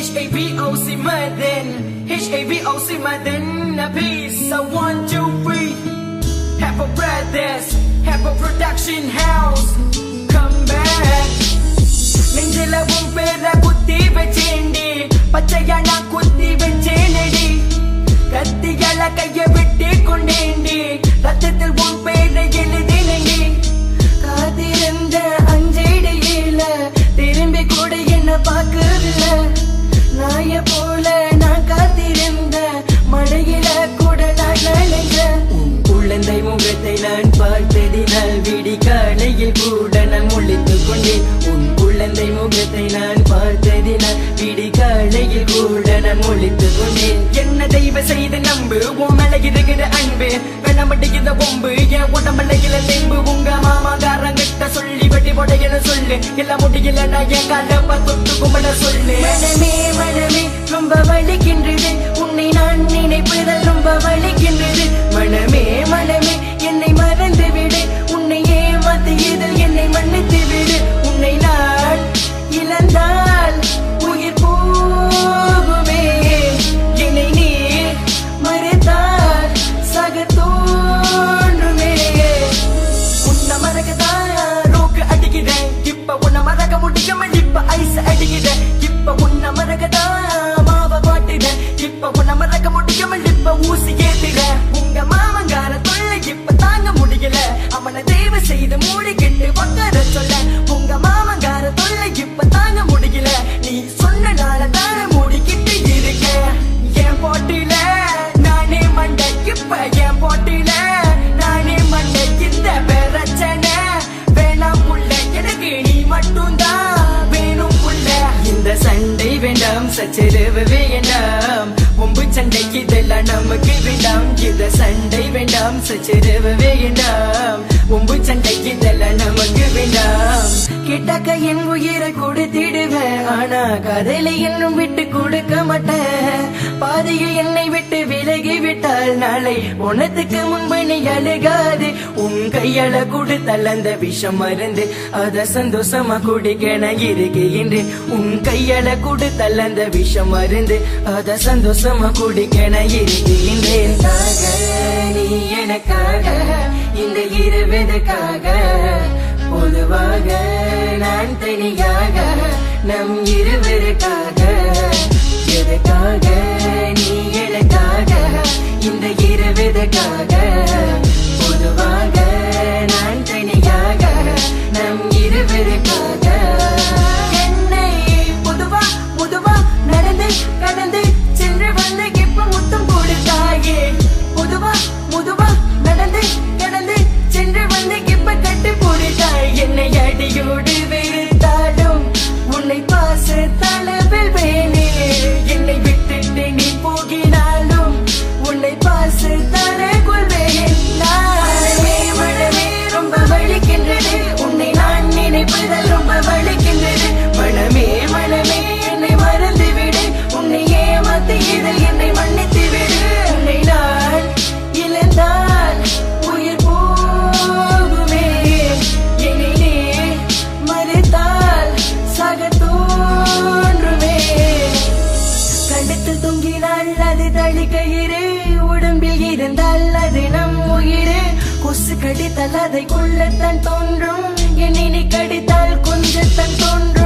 H-A-V-O-C Maden, H-A-V-O-C Maden, a piece of 1, 2, 3. Have a brothers, have a production house. Come back. நெஞ்சில உன் பேர குத்தி வச்சேண்டி, பச்சையான குத்தி வச்சேனடி. கத்தியால கைய விட்டு கொண்டேண்டி, ரத்தத்தில் உன் பேரை எழுதினேண்டி. காத்திருந்த அஞ்சடியில திரும்பி கூட என்ன பார்க்கவில்லை. நாய போல நான் காத்திருந்த மழையில கூட நான் நனைஞ்சேன். உன் குழந்தை முகத்தை நான் பார்த்ததினால் விடிகாலையில் கூட நான் முழித்துக் கொண்டேன். உன் குழந்தை முகத்தை நான் பார்த்ததினால் விடிகாலையில் கூட நான் முழித்துக் கொண்டேன். என்ன தெய்வ செய்து நம்பு, உன் மேல இருக்கிற அன்பு வெள்ளமட்டிக்கிற பொம்பு, என் உடம்பலையில தெம்பு. உங்க மாமாக்காரங்கிட்ட சொல்லி வெட்டி போடையில சொல்லு, எல்லாம் முடியல நான் என் காலப்ப தொட்டு கும்பிட சொல்லு. மனமே மனமே ரொம்ப வலிக்கின்றது, உன்னை நான் நினைப்பதால் ரொம்ப வலிக்கின்றது. மனமே மனமே என்னை மறந்து விடு, உன்னை ஏமாத்தியதில் என்னை மன்னித்து விடு. உன்னை நான் இழந்தால் உயிர் போகுமே, என்னை நீ மறைத்தால் சக தோன்றுமே. உன்னை மறக்கத்தான் ரோக்கு அடிக்கிறேன், இப்ப உன்னை மறக்க முடியாம இப்ப ஐஸ் அடிக்கிறேன். இப்ப உன்னை மறக்கத்தான் மாவ பாட்டுறேன், இப்ப உன்னை மறக்க முடியாம இப்ப ஊசி ஏத்துறேன். உங்க மாமங்கார தொல்லை இப்ப தாங்க முடியல, அவனை தேவை செய்து மூடிக்கிட்டு உட்கார சொல்ல. உங்க மாமங்கார தொல்லை இப்ப தாங்க முடியல, நீ சொன்னனால தானே மூடிக்கிட்டு இருக்க. என் போட்டியில நானே மண்டை, இப்ப என் போட்டியில நானே மண்டை. இந்த பிரச்சனை வேணாம் புள்ள, எனக்கு நீ மட்டும்தான் வேணும் புள்ள. இந்த சண்டை வேண்டாம், சச்சரவு வேண்டாம், ஒம்பு சண்டை இதெல்லாம் நமக்கு வேண்டாம். இந்த சண்டை வேண்டாம், சச்சரவு வேண்டாம், ஒம்பு சண்டை இதெல்லாம் நமக்கு வேண்டாம். கிட்டக்க என் உயிரை கொடுத்திடுவேன், ஆனா காதலை இன்னும் விட்டு கொடுக்க மாட்டேன். பாதையில் என்னை விட்டு விலகி விட்டால் நாளை உனத்துக்கு முன்பு நீ அழுகாது. உன் கையால கொடுத்தால் அந்த விஷம் மருந்து, அத சந்தோஷமா குடிக்க நான் இருக்கின்றேன். உன் கையால கொடுத்தால் அந்த விஷம் மருந்து, அத சந்தோஷமா குடிக்க நான் இருக்கின்றேன். நீ எனக்காக இந்த இருவதுக்காக, பொதுவாக நான் தனியாக நம் இருவருக்காக. எதுக்காக நீ எனக்காக இந்த இருவதுக்காக, பொதுவாக நான் தனியாக நம் இருவருக்காக. என்னை பொதுவா பொதுவா நடந்து கடந்து சென்று வந்து இப்ப முத்தம் கொடுத்தாயே. பொதுவா பொதுவா நடந்து கடந்து சென்று வந்து இப்ப கட்டு போடுத்தாய். என்னை அடியோடு வெறுத்தாலும் உன்னை பாச தளவில் வேணே. என்னை விட்டுட்டு நீ போகினாலும் உன்னை பாச தர கொள்வேன். மனமே மனமே ரொம்ப வலிக்கின்றது, உன்னை நான் நினைப்பதால் ரொம்ப வலிக்கின்றது. மனமே மனமே என்னை மறந்து விடு, உன்னை ஏமாத்தியதில் என்னை மன்னித்து விடு. உன்னை நான் இழந்தால் உயிர் போகுமே, என்னை நீ மறைத்தால் சக தோன்றுமே. கழுத்தில் தொங்கினால் அது தளிக்கயிறு, உடம்பில் இருந்தால் அது நம் உயிரு. கொசு கடித்தால் அதை கொள்ளத்தான் தோன்றும், என்னை நீ கடித்தால் கொஞ்சத்தான் தோன்றும்.